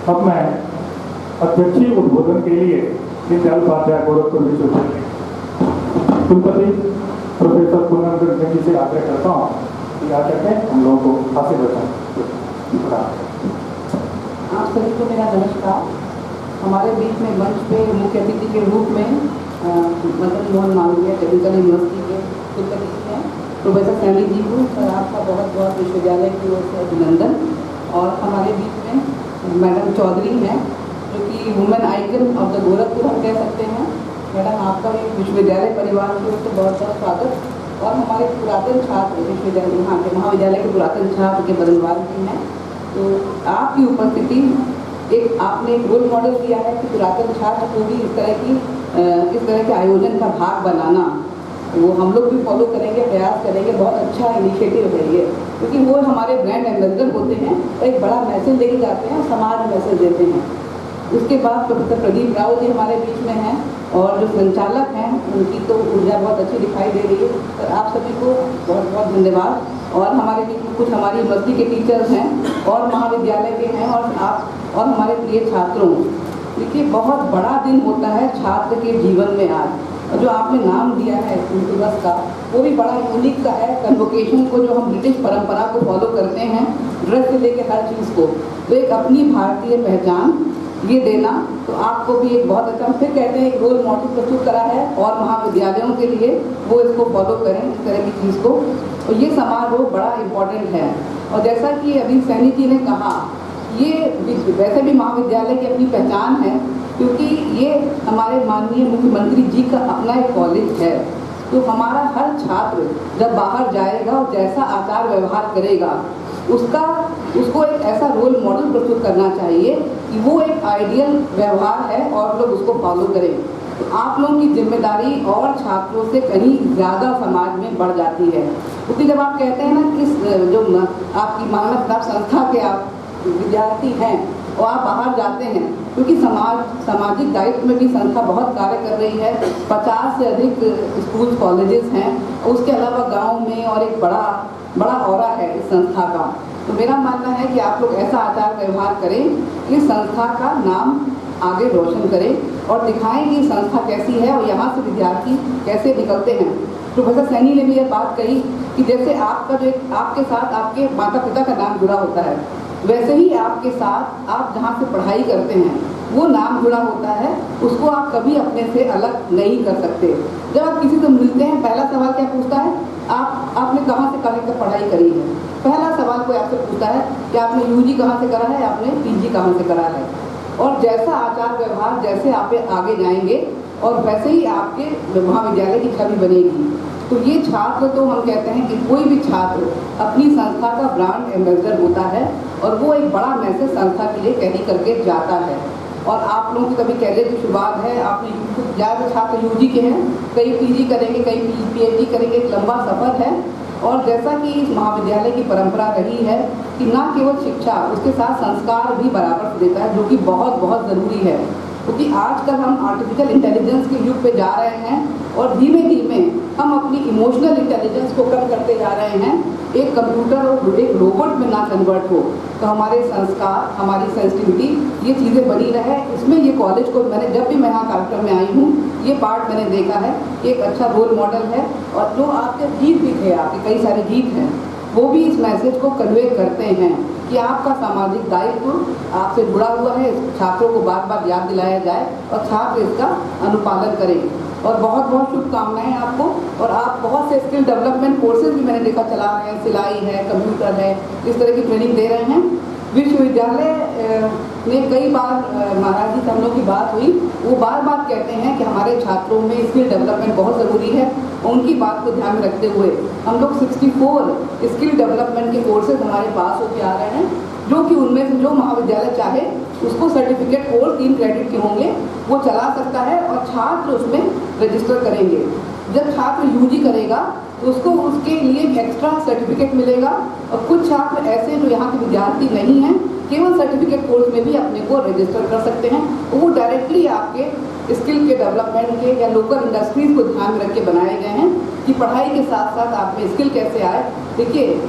अब मैं अध्यक्षीय उद्बोधन के लिए दीनदयाल उपाध्याय गोरखपुर विश्वविद्यालय कुलपति प्रोफेसर पूनम सिंह जी से आग्रह करता हूँ कि आकर के हम लोगों को हासिल बताएं। आप सभी को मेरा नमस्कार। हमारे बीच में मंच पे मुख्य अतिथि के रूप में मदन मोहन मालवीय टेक्निकल यूनिवर्सिटी के कुलपति हैं प्रोफेसर सैनी जी को सर आपका बहुत बहुत विश्वविद्यालय की ओर से अभिनंदन। और हमारे बीच में मैडम चौधरी हैं जो कि women icon of the Gorakhpur हम कह सकते हैं। मैडम आपका भी विश्वविद्यालय परिवार की ओर से बहुत बहुत स्वागत। और हमारे पुरातन छात्र विश्वविद्यालय यहाँ के महाविद्यालय के पुरातन छात्र के बदनवाल जी हैं। तो आपकी उपस्थिति आपने एक रोल मॉडल दिया है कि पुरातन छात्र को भी इस तरह के आयोजन का भाग बनाना, वो हम लोग भी फॉलो करेंगे, प्रयास करेंगे। बहुत अच्छा इनिशिएटिव है ये, क्योंकि वो हमारे ब्रांड एम्बेसडर होते हैं और एक बड़ा मैसेज लेके जाते हैं, समाज मैसेज देते हैं। उसके बाद प्रोफेसर प्रदीप राव जी हमारे बीच में हैं और जो संचालक हैं उनकी तो ऊर्जा बहुत अच्छी दिखाई दे रही है। तो आप सभी को बहुत बहुत धन्यवाद। और हमारे बीच में कुछ हमारी यूनिवर्सिटी के टीचर्स हैं और महाविद्यालय के हैं और हमारे प्रिय छात्रों। देखिए, बहुत बड़ा दिन होता है छात्र के जीवन में आज। और जो आपने नाम दिया है दिवस का, वो भी बड़ा यूनिक का है। कन्वोकेशन को जो हम ब्रिटिश परंपरा को फॉलो करते हैं, ड्रेस से लेकर हर चीज़ को, तो एक अपनी भारतीय पहचान ये देना, तो आपको भी एक बहुत अच्छा, फिर कहते हैं एक रोल मॉडल प्रस्तुत करा है और महाविद्यालयों के लिए वो इसको फॉलो करें इस तरह की चीज़ को। और ये समारोह बड़ा इम्पोर्टेंट है। और जैसा कि अभी सैनी जी ने कहा, ये वैसे भी महाविद्यालय की अपनी पहचान है, क्योंकि ये हमारे माननीय मुख्यमंत्री जी का अपना एक कॉलेज है। तो हमारा हर छात्र जब बाहर जाएगा और जैसा आचार व्यवहार करेगा, उसको एक ऐसा रोल मॉडल प्रस्तुत करना चाहिए कि वो एक आइडियल व्यवहार है और लोग उसको फॉलो करें। तो आप लोगों की जिम्मेदारी और छात्रों से कहीं ज़्यादा समाज में बढ़ जाती है। क्योंकि जब आप कहते हैं ना कि जो आपकी मानव संस्था के आप विद्यार्थी हैं और आप बाहर जाते हैं, क्योंकि सामाजिक दायित्व में भी संस्था बहुत कार्य कर रही है। 50 से अधिक स्कूल कॉलेजेस हैं, उसके अलावा गांव में और एक बड़ा ऑरा है इस संस्था का। तो मेरा मानना है कि आप लोग ऐसा आचार व्यवहार करें कि संस्था का नाम आगे रोशन करें और दिखाएं कि संस्था कैसी है और यहाँ से विद्यार्थी कैसे निकलते हैं। प्रोफेसर सैनी ने भी यह बात कही कि जैसे आपके साथ आपके माता पिता का नाम जुड़ा होता है, वैसे ही आपके साथ आप जहाँ से पढ़ाई करते हैं वो नाम जुड़ा होता है, उसको आप कभी अपने से अलग नहीं कर सकते। जब आप किसी से मिलते हैं, पहला सवाल क्या पूछता है, आपने कहाँ से पढ़ाई करी है। पहला सवाल कोई आपसे पूछता है कि आपने यूजी कहाँ से करा है, आपने पीजी कहाँ से करा है। और जैसा आचार व्यवहार जैसे आप आगे जाएंगे और वैसे ही आपके महाविद्यालय की छवि बनेगी। तो ये छात्र, तो हम कहते हैं कि कोई भी छात्र अपनी संस्था का ब्रांड एम्बेसडर होता है और वो एक बड़ा मैसेज संस्था के लिए कैरी करके जाता है। और आप लोगों की कभी कैरियर की शुरुआत है, आपने ज़्यादा छात्र यूजी के हैं, कई पीजी करेंगे, कई पीएचडी करेंगे, एक लंबा सफ़र है। और जैसा कि इस महाविद्यालय की परंपरा रही है कि ना केवल शिक्षा, उसके साथ संस्कार भी बराबर से देता है, जो कि बहुत बहुत ज़रूरी है। क्योंकि आजकल हम आर्टिफिशियल इंटेलिजेंस के युग पे जा रहे हैं और धीमे धीमे हम अपनी इमोशनल इंटेलिजेंस को कम करते जा रहे हैं। एक कंप्यूटर और एक रोबोट में ना कन्वर्ट हो, तो हमारे संस्कार, हमारी सेंसिटिविटी, ये चीज़ें बनी रहे। इसमें ये कॉलेज को मैंने जब भी मैं यहाँ कार्यक्रम में आई हूँ, ये पार्ट मैंने देखा है, एक अच्छा रोल मॉडल है। और जो आपके गीत भी थे, आपके कई सारे गीत हैं, वो भी इस मैसेज को कन्वे करते हैं कि आपका सामाजिक दायित्व आपसे जुड़ा हुआ है। छात्रों को बार बार याद दिलाया जाए और छात्र इसका अनुपालन करें। और बहुत बहुत शुभकामनाएं आपको। और आप बहुत से स्किल डेवलपमेंट कोर्सेज भी मैंने देखा चला रहे हैं, सिलाई है, कंप्यूटर है, इस तरह की ट्रेनिंग दे रहे हैं। विश्वविद्यालय में कई बार महाराज जी से हम लोग की बात हुई, वो बार बार कहते हैं कि हमारे छात्रों में स्किल डेवलपमेंट बहुत ज़रूरी है। उनकी बात को ध्यान में रखते हुए हम लोग 64 स्किल डेवलपमेंट के कोर्सेज हमारे पास होके आ रहे हैं, जो कि उनमें से जो महाविद्यालय चाहे उसको सर्टिफिकेट कोर्स 3 क्रेडिट के होंगे, वो चला सकता है और छात्र उसमें रजिस्टर करेंगे। जब छात्र यूजी करेगा तो उसको उसके लिए एक्स्ट्रा सर्टिफिकेट मिलेगा। और कुछ छात्र ऐसे जो यहाँ के विद्यार्थी नहीं हैं, केवल सर्टिफिकेट कोर्स में भी अपने को रजिस्टर कर सकते हैं। वो डायरेक्टली आपके स्किल के डेवलपमेंट के या लोकल इंडस्ट्रीज़ को ध्यान में रख के बनाए गए हैं कि पढ़ाई के साथ साथ आप में स्किल कैसे आए। देखिए,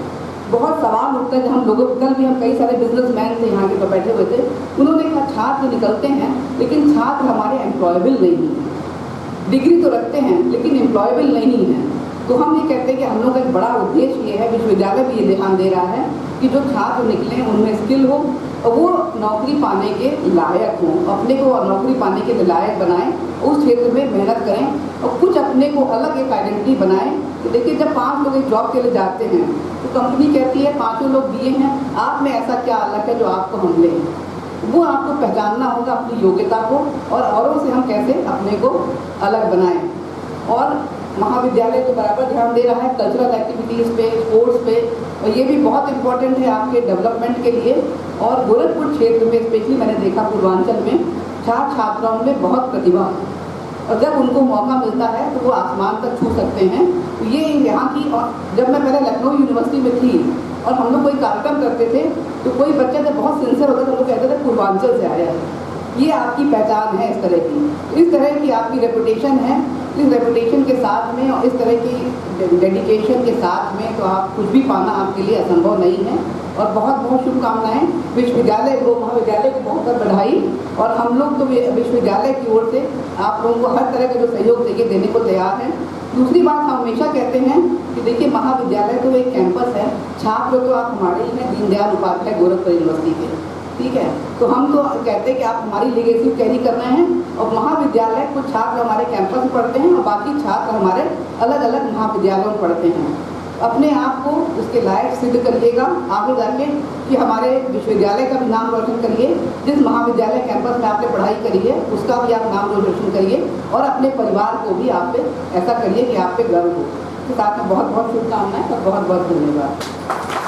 बहुत सवाल उठता है। जब हम लोगों, कल भी हम कई सारे बिजनेसमैन थे यहाँ के बैठे हुए थे, उन्होंने छात्र निकलते हैं लेकिन छात्र हमारे एम्प्लॉयबल नहीं हैं, डिग्री तो रखते हैं लेकिन एम्प्लॉयबल नहीं है। तो हम ये कहते हैं कि हम लोग का एक बड़ा उद्देश्य ये है, विश्वविद्यालय भी ये ध्यान दे रहा है कि जो छात्र निकलें उनमें स्किल हो और वो नौकरी पाने के लायक हों, अपने को और नौकरी पाने के लायक बनाएं, उस क्षेत्र में मेहनत करें और कुछ अपने को अलग एक आइडेंटिटी बनाएं। तो देखिए जब 5 लोग एक जॉब के लिए जाते हैं तो कंपनी कहती है 5 लोग दिए हैं, आप में ऐसा क्या अलग है जो आपको हम लें, वो आपको पहचानना होगा अपनी योग्यता को और औरों से हम कैसे अपने को अलग बनाएं। और महाविद्यालय तो बराबर ध्यान दे रहा है कल्चरल एक्टिविटीज़ पे, स्पोर्ट्स पे, और ये भी बहुत इम्पोर्टेंट है आपके डेवलपमेंट के लिए। और गोरखपुर क्षेत्र में स्पेशली मैंने देखा पूर्वांचल में छात्र छात्राओं में बहुत प्रतिभा है और जब उनको मौका मिलता है तो वो आसमान तक छू सकते हैं। तो ये यहाँ की, और जब मैं पहले लखनऊ यूनिवर्सिटी में थी और हम लोग कोई कार्यक्रम करते थे तो कोई बच्चा जब बहुत सिंसियर होता था तो कहते थे पूर्वांचल से आया है, ये आपकी पहचान है। इस तरह की आपकी रेपुटेशन है। इस रेपुटेशन के साथ में और इस तरह की डेडिकेशन के साथ में तो आप कुछ भी पाना आपके लिए असंभव नहीं है। और बहुत बहुत शुभकामनाएं विश्वविद्यालय को, महाविद्यालय को बहुत बहुत बधाई। और हम लोग तो विश्वविद्यालय की ओर से आप लोगों को हर तरह का जो सहयोग देखिए देने को तैयार हैं। दूसरी बात हम हमेशा कहते हैं कि देखिए महाविद्यालय तो एक कैंपस है, छात्र तो आप हमारे ही हैं, दीनदयाल उपाध्याय गोरखपुर यूनिवर्सिटी के, ठीक है। तो हम तो कहते हैं कि आप हमारी लीगेसी कैरी करना है और महाविद्यालय कुछ छात्र हमारे कैंपस में पढ़ते हैं और बाकी छात्र हमारे अलग अलग महाविद्यालयों में पढ़ते हैं। अपने आप को उसके लायक सिद्ध करिएगा आगे जाके कि हमारे विश्वविद्यालय का भी नाम रोशन करिए, जिस महाविद्यालय कैंपस में आपने पढ़ाई करी है उसका भी आप नाम रोशन करिए और अपने परिवार को भी आप पे ऐसा करिए कि आप पे गर्व हो। तो साथ में बहुत बहुत शुभकामनाएं और बहुत बहुत धन्यवाद।